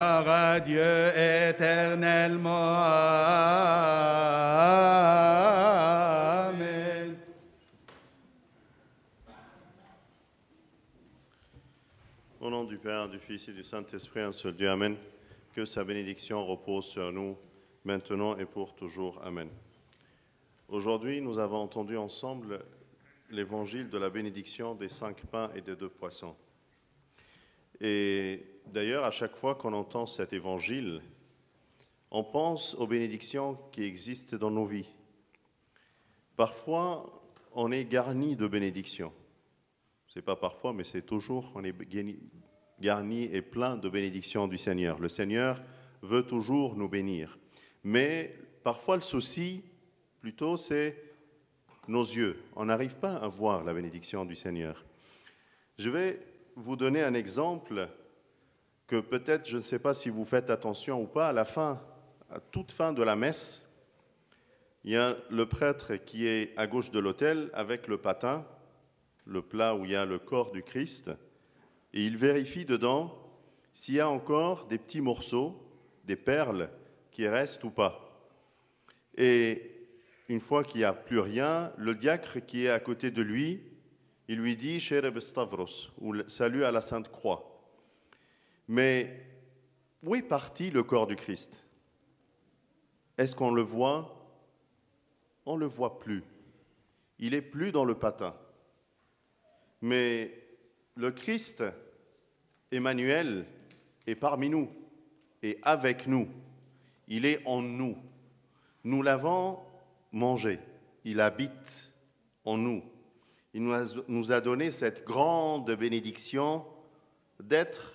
à Dieu éternellement. Amen. Au nom du Père, du Fils et du Saint-Esprit, un seul Dieu, Amen. Que sa bénédiction repose sur nous, maintenant et pour toujours. Amen. Aujourd'hui, nous avons entendu ensemble l'évangile de la bénédiction des 5 pains et des 2 poissons. Et d'ailleurs, à chaque fois qu'on entend cet évangile, on pense aux bénédictions qui existent dans nos vies. Parfois, on est garni de bénédictions. C'est pas parfois, mais c'est toujours, on est garni et plein de bénédictions du Seigneur. Le Seigneur veut toujours nous bénir. Mais parfois, le souci, plutôt, c'est nos yeux. On n'arrive pas à voir la bénédiction du Seigneur. Je vais vous donner un exemple que peut-être, je ne sais pas si vous faites attention ou pas, à toute fin de la messe, il y a le prêtre qui est à gauche de l'autel avec le patin, le plat où il y a le corps du Christ, et il vérifie dedans s'il y a encore des petits morceaux, des perles qui restent ou pas. Et une fois qu'il n'y a plus rien, le diacre qui est à côté de lui, il lui dit « Shereb Stavros » ou « Salut à la Sainte Croix ». Mais où est parti le corps du Christ? Est-ce qu'on le voit? On ne le voit plus. Il n'est plus dans le patin. Mais le Christ, Emmanuel, est parmi nous et avec nous. Il est en nous. Nous l'avons mangé. Il habite en nous. Il nous a donné cette grande bénédiction d'être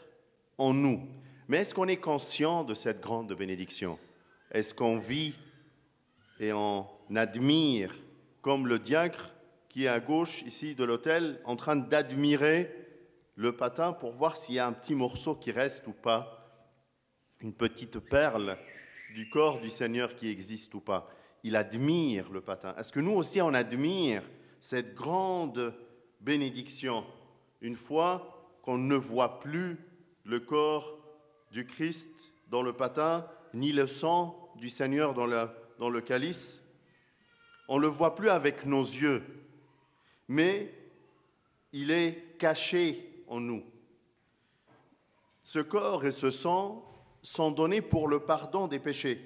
en nous. Mais est-ce qu'on est conscient de cette grande bénédiction? Est-ce qu'on vit et on admire, comme le diacre qui est à gauche ici de l'autel, en train d'admirer le patin pour voir s'il y a un petit morceau qui reste ou pas, une petite perle du corps du Seigneur qui existe ou pas? Il admire le patin. Est-ce que nous aussi on admire cette grande bénédiction une fois qu'on ne voit plus le corps du Christ dans le patin, ni le sang du Seigneur dans le calice? On ne le voit plus avec nos yeux, mais il est caché en nous. Ce corps et ce sang sont donnés pour le pardon des péchés.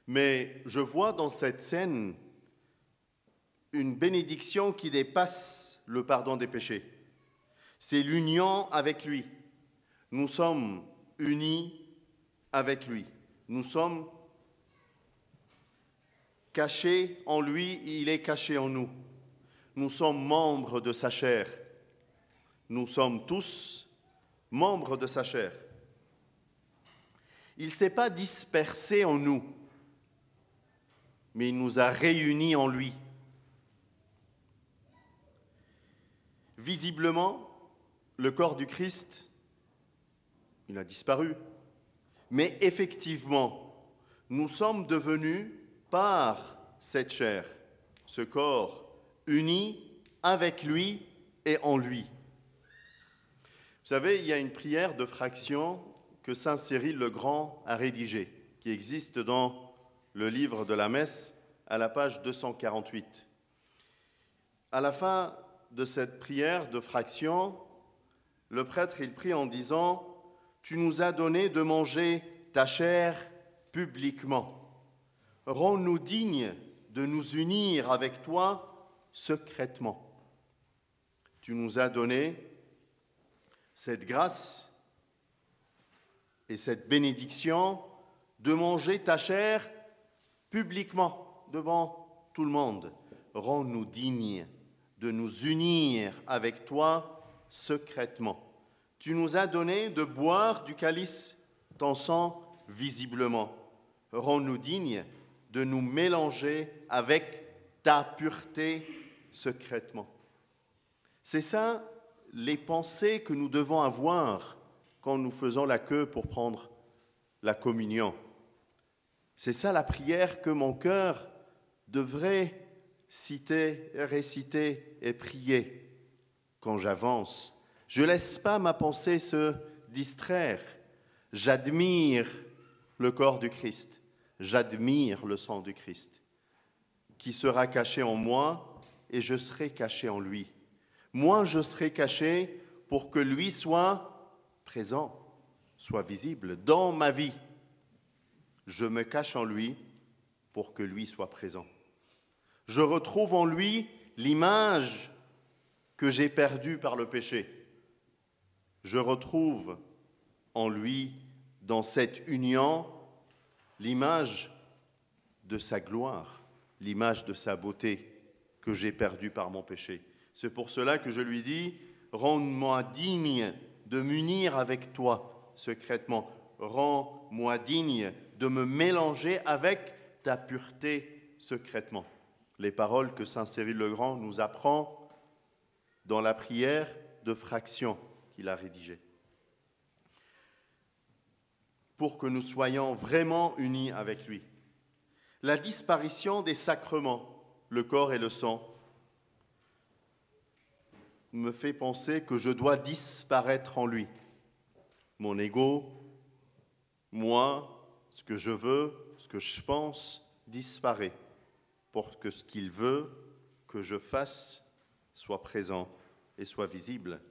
Mais je vois dans cette scène une bénédiction qui dépasse le pardon des péchés. C'est l'union avec lui. Nous sommes unis avec lui. Nous sommes cachés en lui, il est caché en nous. Nous sommes membres de sa chair. Nous sommes tous membres de sa chair. Il ne s'est pas dispersé en nous, mais il nous a réunis en lui. Visiblement, le corps du Christ, il a disparu. Mais effectivement, nous sommes devenus par cette chair, ce corps, unis avec lui et en lui. Vous savez, il y a une prière de fraction que saint Cyril le Grand a rédigée, qui existe dans le livre de la messe à la page 248. À la fin de cette prière de fraction, le prêtre, il prie en disant « Tu nous as donné de manger ta chair publiquement. Rends-nous dignes de nous unir avec toi secrètement. Tu nous as donné cette grâce et cette bénédiction de manger ta chair publiquement devant tout le monde. Rends-nous dignes de nous unir avec toi secrètement. Tu nous as donné de boire du calice ton sang visiblement. Rends-nous dignes de nous mélanger avec ta pureté secrètement. » C'est ça les pensées que nous devons avoir quand nous faisons la queue pour prendre la communion. C'est ça la prière que mon cœur devrait citer, réciter et prier quand j'avance. Je ne laisse pas ma pensée se distraire. J'admire le corps du Christ, j'admire le sang du Christ, qui sera caché en moi et je serai caché en lui. Moi, je serai caché pour que lui soit présent, soit visible dans ma vie. Je me cache en lui pour que lui soit présent. Je retrouve en lui l'image que j'ai perdue par le péché. Je retrouve en lui, dans cette union, l'image de sa gloire, l'image de sa beauté que j'ai perdue par mon péché. C'est pour cela que je lui dis, rends-moi digne de m'unir avec toi secrètement. Rends-moi digne de me mélanger avec ta pureté secrètement. Les paroles que saint Cyril le Grand nous apprend dans la prière de fraction qu'il a rédigée. Pour que nous soyons vraiment unis avec lui. La disparition des sacrements, le corps et le sang, me fait penser que je dois disparaître en lui. Mon ego, moi, ce que je veux, ce que je pense, disparaît pour que ce qu'il veut que je fasse soit présent et soit visible.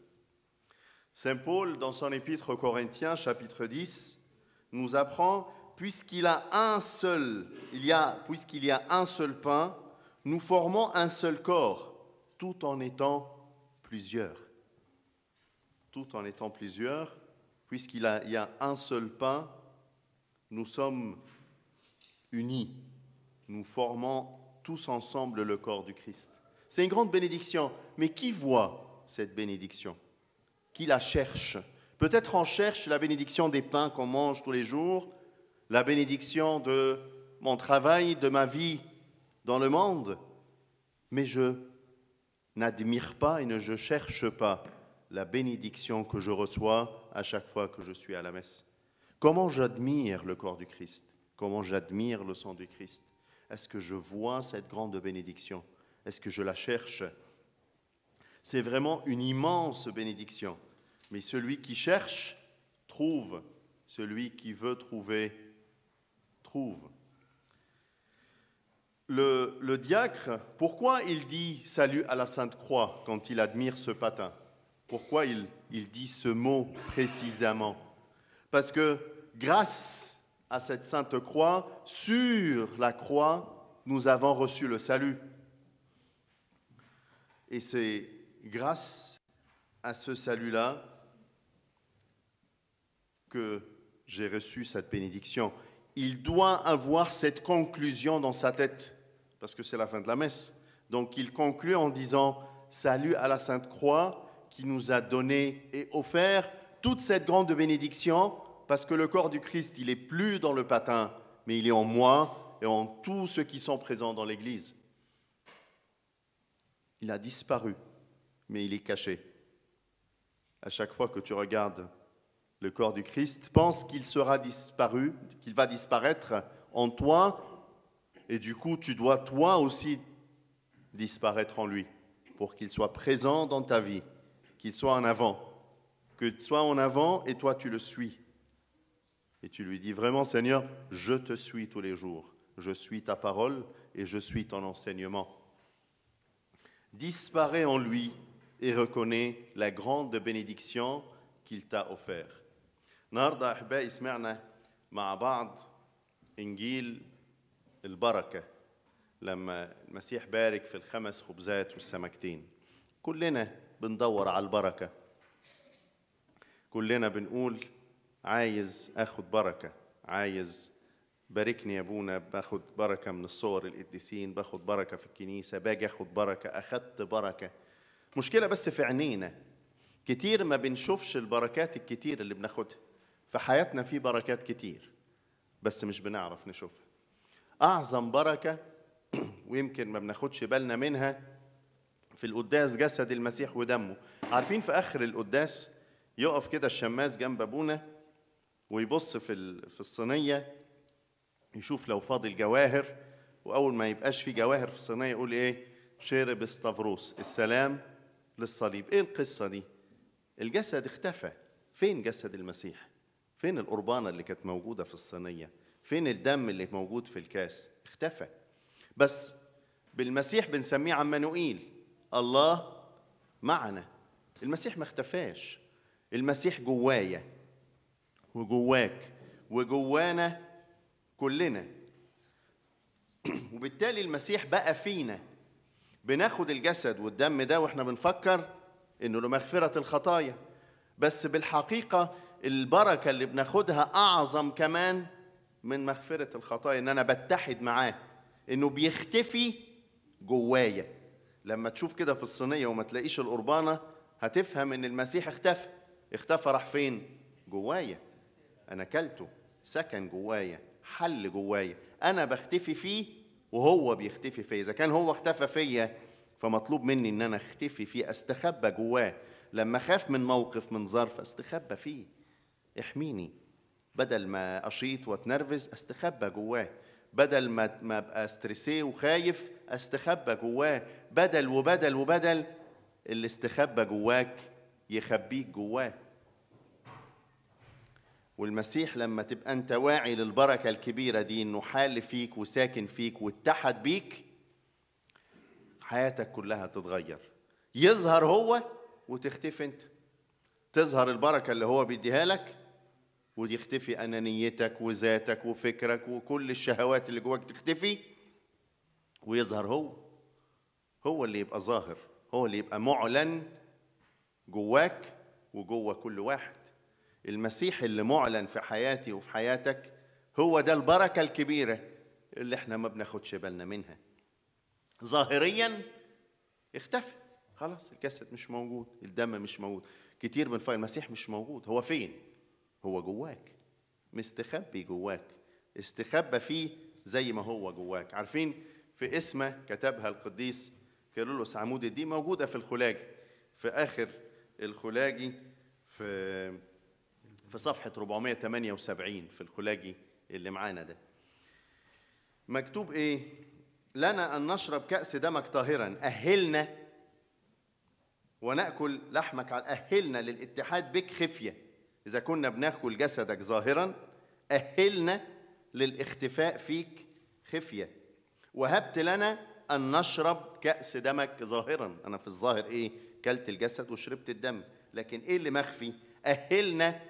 Saint Paul, dans son épître aux Corinthiens, chapitre 10, nous apprend, puisqu'il y a un seul pain, nous formons un seul corps, tout en étant plusieurs. Tout en étant plusieurs, puisqu'il y a un seul pain, nous sommes unis. Nous formons tous ensemble le corps du Christ. C'est une grande bénédiction, mais qui voit cette bénédiction? Qui la cherche? Peut-être on cherche la bénédiction des pains qu'on mange tous les jours, la bénédiction de mon travail, de ma vie dans le monde, mais je n'admire pas et ne je cherche pas la bénédiction que je reçois à chaque fois que je suis à la messe. Comment j'admire le corps du Christ? Comment j'admire le sang du Christ? Est-ce que je vois cette grande bénédiction? Est-ce que je la cherche? C'est vraiment une immense bénédiction. Mais celui qui cherche, trouve. Celui qui veut trouver, trouve. Le diacre, pourquoi il dit « Salut à la Sainte Croix » quand il admire ce patin? Pourquoi il dit ce mot précisément? Parce que grâce à cette Sainte Croix, sur la croix, nous avons reçu le salut. Et c'est grâce à ce salut-là que j'ai reçu cette bénédiction. Il doit avoir cette conclusion dans sa tête, parce que c'est la fin de la messe. Donc il conclut en disant « Salut à la Sainte Croix qui nous a donné et offert toute cette grande bénédiction, parce que le corps du Christ, il n'est plus dans le patin, mais il est en moi et en tous ceux qui sont présents dans l'Église. Il a disparu, mais il est caché. À chaque fois que tu regardes le corps du Christ, pense qu'il sera disparu, qu'il va disparaître en toi, et du coup, tu dois toi aussi disparaître en lui, pour qu'il soit présent dans ta vie, qu'il soit en avant, qu'il soit en avant et toi tu le suis. Et tu lui dis vraiment, Seigneur, je te suis tous les jours, je suis ta parole et je suis ton enseignement. Disparais en lui et reconnais la grande bénédiction qu'il t'a offerte. النهارده احبائي سمعنا مع بعض انجيل البركه لما المسيح بارك في الخمس خبزات والسمكتين. كلنا بندور على البركه. كلنا بنقول عايز اخد بركه، عايز باركني يا ابونا، باخد بركه من الصور القديسين، باخد بركه في الكنيسه، باجي اخد بركه، اخدت بركه. مشكله بس في عينينا كتير ما بنشوفش البركات الكتير اللي بناخدها. في حياتنا في بركات كتير بس مش بنعرف نشوفها. أعظم بركة ويمكن ما بناخدش بالنا منها في القداس جسد المسيح ودمه. عارفين في آخر القداس يقف كده الشماس جنب أبونا ويبص في الصينية يشوف لو فاضل جواهر، وأول ما يبقاش في جواهر في الصينية يقول إيه؟ شيرب استافروس، السلام للصليب. إيه القصة دي؟ الجسد اختفى. فين جسد المسيح؟ فين القربانة اللي كانت موجودة في الصينية؟ فين الدم اللي موجود في الكاس؟ اختفى. بس بالمسيح بنسميه عمانوئيل، الله معنا. المسيح ما اختفاش، المسيح جوايا وجواك وجوانا كلنا. وبالتالي المسيح بقى فينا. بناخد الجسد والدم ده واحنا بنفكر انه لمغفرة الخطايا، بس بالحقيقة البركة اللي بناخدها أعظم كمان من مغفرة الخطايا، إن أنا بتحد معاه، إنه بيختفي جوايا. لما تشوف كده في الصينية وما تلاقيش القربانة هتفهم إن المسيح اختفى. اختفى راح فين؟ جوايا. أنا كلته، سكن جوايا، حل جوايا، أنا بختفي فيه وهو بيختفي فيه. إذا كان هو اختفى فيا فمطلوب مني إن أنا اختفي فيه، أستخبى جواه. لما أخاف من موقف، من ظرف، أستخبى فيه، احميني. بدل ما أشيط واتنرفز أستخبى جواه. بدل ما أبقى ستريسيه وخايف أستخبى جواه. بدل اللي استخبى جواك يخبيك جواه. والمسيح لما تبقى أنت واعي للبركة الكبيرة دي، إنه حال فيك وساكن فيك واتحد بيك، حياتك كلها تتغير. يظهر هو وتختفي أنت. تظهر البركة اللي هو بيديها لك ويختفي أنانيتك وذاتك وفكرك وكل الشهوات اللي جواك تختفي، ويظهر هو اللي يبقى ظاهر، هو اللي يبقى معلن جواك وجوا كل واحد. المسيح اللي معلن في حياتي وفي حياتك هو ده البركة الكبيرة اللي احنا ما بناخدش بالنا منها. ظاهريا اختفى، خلاص الجسد مش موجود، الدم مش موجود، كتير من المسيح مش موجود. هو فين؟ هو جواك، مستخبي جواك، استخبى فيه زي ما هو جواك. عارفين في اسمه كتبها القديس كيرلس عمود الدين، موجودة في الخلاجي، في آخر الخلاجي في صفحة 478 في الخلاجي اللي معانا ده، مكتوب ايه؟ لنا أن نشرب كأس دمك طاهرا، أهلنا ونأكل لحمك، أهلنا للاتحاد بك خفية. إذا كنا بناكل جسدك ظاهرا، أهلنا للاختفاء فيك خفية. وهبت لنا أن نشرب كأس دمك ظاهرا. أنا في الظاهر إيه؟ كلت الجسد وشربت الدم، لكن إيه اللي مخفي؟ أهلنا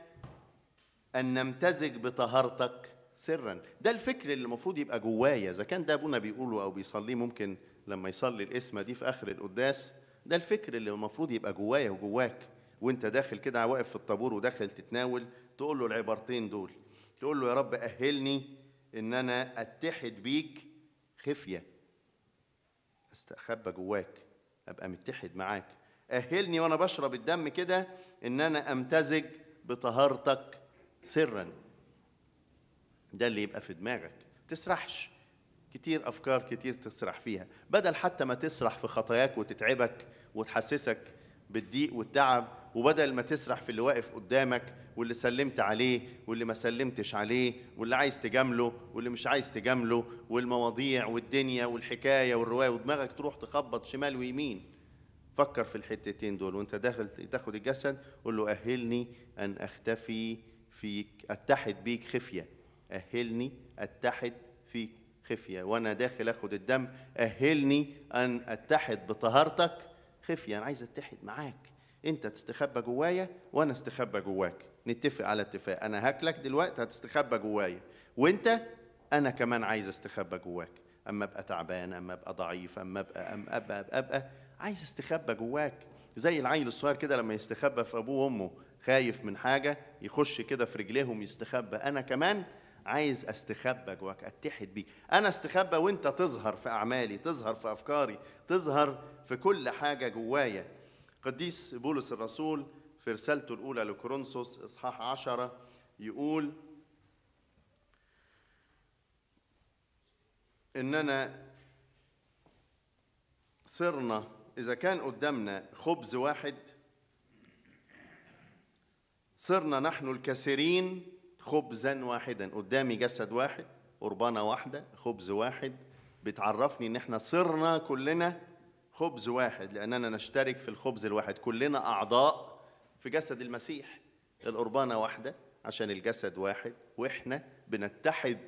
أن نمتزج بطهارتك سرا. ده الفكر اللي المفروض يبقى جوايا. إذا كان ده أبونا بيقوله أو بيصليه، ممكن لما يصلي الاسمة دي في آخر القداس، ده الفكر اللي المفروض يبقى جوايا وجواك. وانت داخل كده واقف في الطابور وداخل تتناول، تقول له العبارتين دول، تقول له يا رب أهلني إن أنا أتحد بيك خفية، استخبى جواك، أبقى متحد معاك. أهلني وأنا بشرب الدم كده إن أنا أمتزج بطهارتك سرا. ده اللي يبقى في دماغك، تسرحش كتير، أفكار كتير تسرح فيها، بدل حتى ما تسرح في خطاياك وتتعبك وتحسسك بالضيق والتعب، وبدل ما تسرح في اللي واقف قدامك واللي سلمت عليه واللي ما سلمتش عليه واللي عايز تجامله واللي مش عايز تجامله والمواضيع والدنيا والحكاية والرواية، ودماغك تروح تخبط شمال ويمين. فكر في الحتتين دول وانت داخل تاخد الجسد، قول له أهلني أن أختفي فيك، أتحد بيك خفية. أهلني أتحد فيك خفية. وأنا داخل أخد الدم، أهلني أن أتحد بطهارتك خفية. أنا عايز أتحد معاك، أنت تستخبى جوايا وأنا استخبى جواك. نتفق على اتفاق، أنا هاكلك دلوقتي هتستخبى جوايا، وأنت أنا كمان عايز استخبى جواك. أما أبقى تعبان، أما أبقى ضعيف، أما أبقى عايز استخبى جواك. زي العيل الصغير كده لما يستخبى في أبوه وأمه، خايف من حاجة يخش كده في رجليهم يستخبى. أنا كمان عايز استخبى جواك، اتحد بيك. انا استخبى وانت تظهر في اعمالي، تظهر في افكاري، تظهر في كل حاجه جوايا. قديس بولس الرسول في رسالته الاولى لكورنثوس اصحاح 10 يقول اننا صرنا، اذا كان قدامنا خبز واحد، صرنا نحن الكثيرين خبزا واحدا. قدامي جسد واحد، قربانة واحدة، خبز واحد، بتعرفني ان احنا صرنا كلنا خبز واحد، لاننا نشترك في الخبز الواحد، كلنا اعضاء في جسد المسيح. القربانة واحدة. عشان الجسد واحد وإحنا بنتحد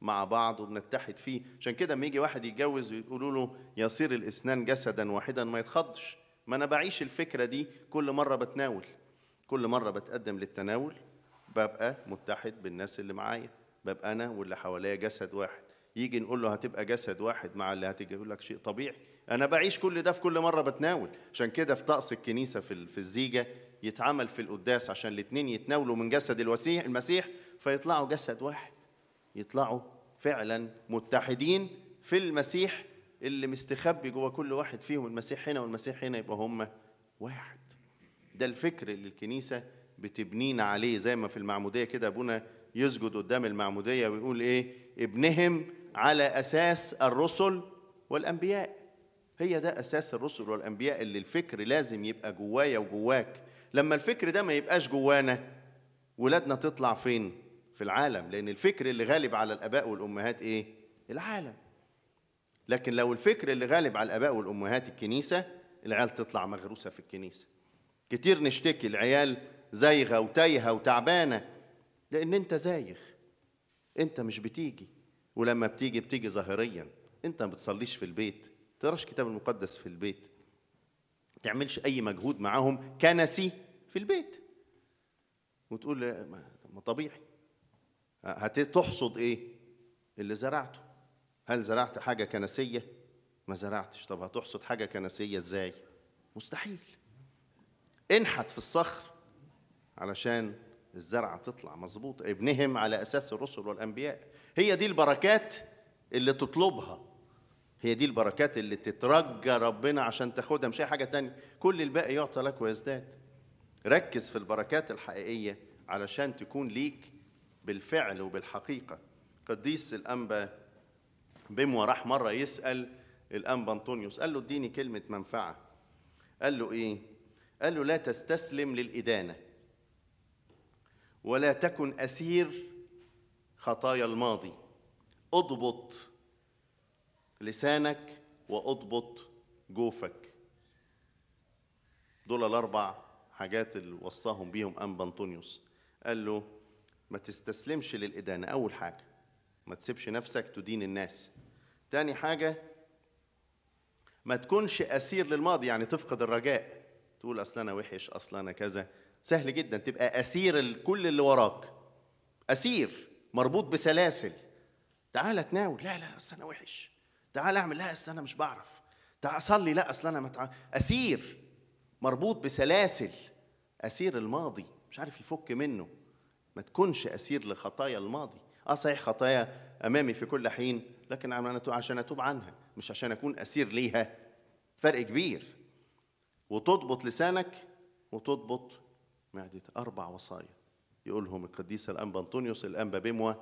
مع بعض وبنتحد فيه. عشان كده لما يجي واحد يتجوز ويقولوا له يصير الاثنان جسدا واحدا ما يتخضش. ما أنا بعيش الفكرة دي كل مرة بتناول، كل مرة بتقدم للتناول ببقى متحد بالناس اللي معايا، ببقى أنا واللي حواليا جسد واحد. يجي نقول له هتبقى جسد واحد مع اللي هتيجي، يقول لك شيء طبيعي. أنا بعيش كل ده في كل مرة بتناول. عشان كده في طقس الكنيسة في الزيجة يتعمل في القداس عشان الاثنين يتناولوا من جسد المسيح فيطلعوا جسد واحد، يطلعوا فعلا متحدين في المسيح اللي مستخبي جوه كل واحد فيهم. المسيح هنا والمسيح هنا، يبقى هم واحد. ده الفكر اللي الكنيسة بتبنينا عليه. زي ما في المعمودية كده أبونا يسجد قدام المعمودية ويقول إيه؟ ابنهم على أساس الرسل والأنبياء. هي ده أساس الرسل والأنبياء اللي الفكر لازم يبقى جوايا وجواك. لما الفكر ده ما يبقاش جوانا، ولادنا تطلع فين؟ في العالم. لأن الفكر اللي غالب على الآباء والأمهات إيه؟ العالم. لكن لو الفكر اللي غالب على الآباء والأمهات الكنيسة، العيال تطلع مغروسة في الكنيسة. كتير نشتكي العيال زايغة وتايهة وتعبانة، لأن أنت زايغ، أنت مش بتيجي، ولما بتيجي ظاهريا. أنت ما بتصليش في البيت، ما تقراش الكتاب المقدس في البيت، ما تعملش أي مجهود معاهم كنسي في البيت، وتقول ما طبيعي. هتحصد إيه؟ اللي زرعته. هل زرعت حاجة كنسية؟ ما زرعتش. طب هتحصد حاجة كنسية إزاي؟ مستحيل. انحت في الصخر علشان الزرعة تطلع مظبوطة. ابنهم على أساس الرسل والأنبياء. هي دي البركات اللي تطلبها، هي دي البركات اللي تترجى ربنا عشان تاخدها، مش أي حاجة تانية. كل الباقي يعطى لك ويزداد. ركز في البركات الحقيقية علشان تكون ليك بالفعل وبالحقيقة. قديس الأنبا بموى راح مرة يسأل الأنبا أنطونيوس، قال له اديني كلمة منفعة. قال له إيه؟ قال له لا تستسلم للإدانة، ولا تكن أسير خطايا الماضي. اضبط لسانك واضبط جوفك. دول الأربع حاجات اللي وصاهم بيهم أنبا أنطونيوس. قال له ما تستسلمش للإدانة. أول حاجة ما تسيبش نفسك تدين الناس. تاني حاجة ما تكونش أسير للماضي، يعني تفقد الرجاء، تقول أصل أنا وحش، أصل أنا كذا. سهل جدا تبقى أسير كل اللي وراك، أسير مربوط بسلاسل. تعال تناول، لا لا أصل أنا وحش. تعال أعمل، لا أصل أنا مش بعرف. تعال أصلي، لا أصل أنا أسير مربوط بسلاسل، أسير الماضي مش عارف يفك منه. ما تكونش أسير لخطايا الماضي. صحيح خطايا أمامي في كل حين، لكن أنا عشان أتوب عنها، مش عشان أكون أسير ليها. فرق كبير. وتضبط لسانك وتضبط معدتك. 4 وصايا يقولهم القديس الأنبا أنطونيوس الأنبا بموى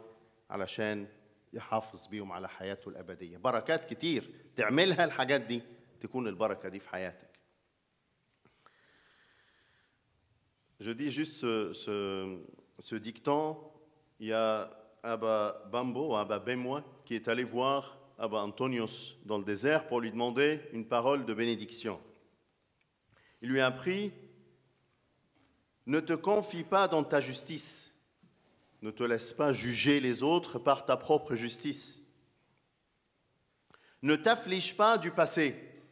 علشان يحافظ بيهم على حياته الأبدية. بركات كتير تعملها الحاجات دي، تكون البركة دي في حياتك. Je dis juste ce dicton. Il y a Abba Bambo, Abba Bemwa, qui est allé voir Abba Antonios dans le désert pour lui demander une parole de bénédiction. Il lui a appris: ne te confie pas dans ta justice, ne te laisse pas juger les autres par ta propre justice. Ne t'afflige pas du passé,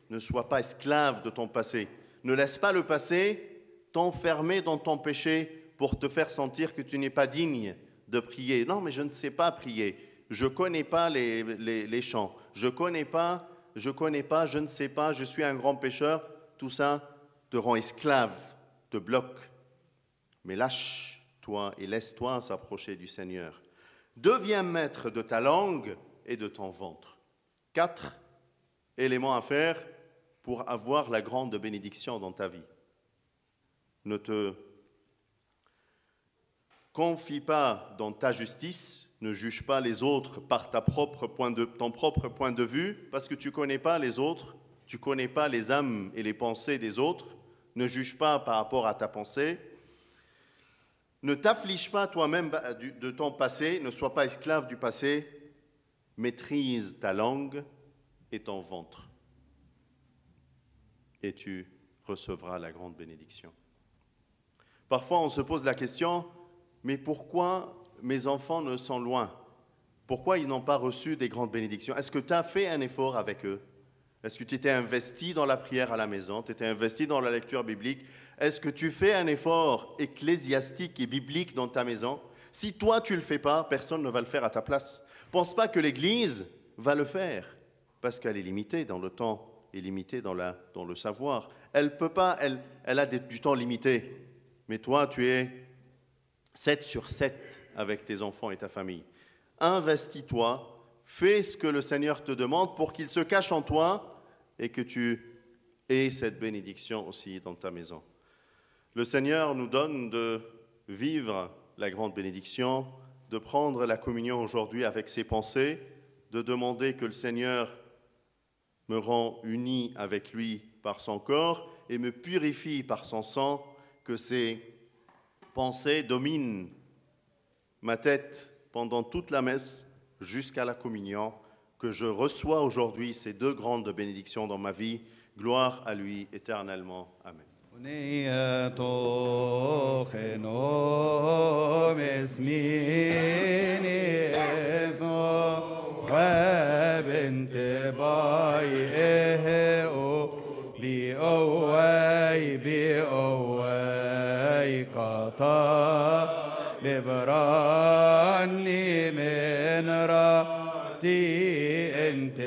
ne sois pas esclave de ton passé. Ne laisse pas le passé t'enfermer dans ton péché pour te faire sentir que tu n'es pas digne de prier. Non, mais je ne sais pas prier. Je ne connais pas les chants. Je ne connais pas, je ne sais pas, je suis un grand pécheur. Tout ça te rend esclave, te bloque. Mais lâche-toi et laisse-toi s'approcher du Seigneur. Deviens maître de ta langue et de ton ventre. 4 éléments à faire pour avoir la grande bénédiction dans ta vie. Ne te confie pas dans ta justice, ne juge pas les autres par ton propre point de vue, parce que tu ne connais pas les autres, tu ne connais pas les âmes et les pensées des autres. Ne juge pas par rapport à ta pensée. Ne t'afflige pas toi-même de ton passé, ne sois pas esclave du passé. Maîtrise ta langue et ton ventre, et tu recevras la grande bénédiction. Parfois, on se pose la question, mais pourquoi mes enfants ne sont loin? Pourquoi ils n'ont pas reçu des grandes bénédictions? Est-ce que tu as fait un effort avec eux? Est-ce que tu t'es investi dans la prière à la maison? Tu t'es investi dans la lecture biblique? Est-ce que tu fais un effort ecclésiastique et biblique dans ta maison? Si toi, tu ne le fais pas, personne ne va le faire à ta place. Pense pas que l'Église va le faire, parce qu'elle est limitée dans le temps et limitée dans le savoir. Elle peut pas, elle a du temps limité. Mais toi, tu es 7 sur 7 avec tes enfants et ta famille. Investis-toi, fais ce que le Seigneur te demande pour qu'il se cache en toi et que tu aies cette bénédiction aussi dans ta maison. Le Seigneur nous donne de vivre la grande bénédiction, de prendre la communion aujourd'hui avec ses pensées, de demander que le Seigneur me rend uni avec lui par son corps et me purifie par son sang, que ses pensées dominent ma tête pendant toute la messe jusqu'à la communion, que je reçois aujourd'hui ces deux grandes bénédictions dans ma vie. Gloire à lui éternellement. Amen. ببراني من راتي انت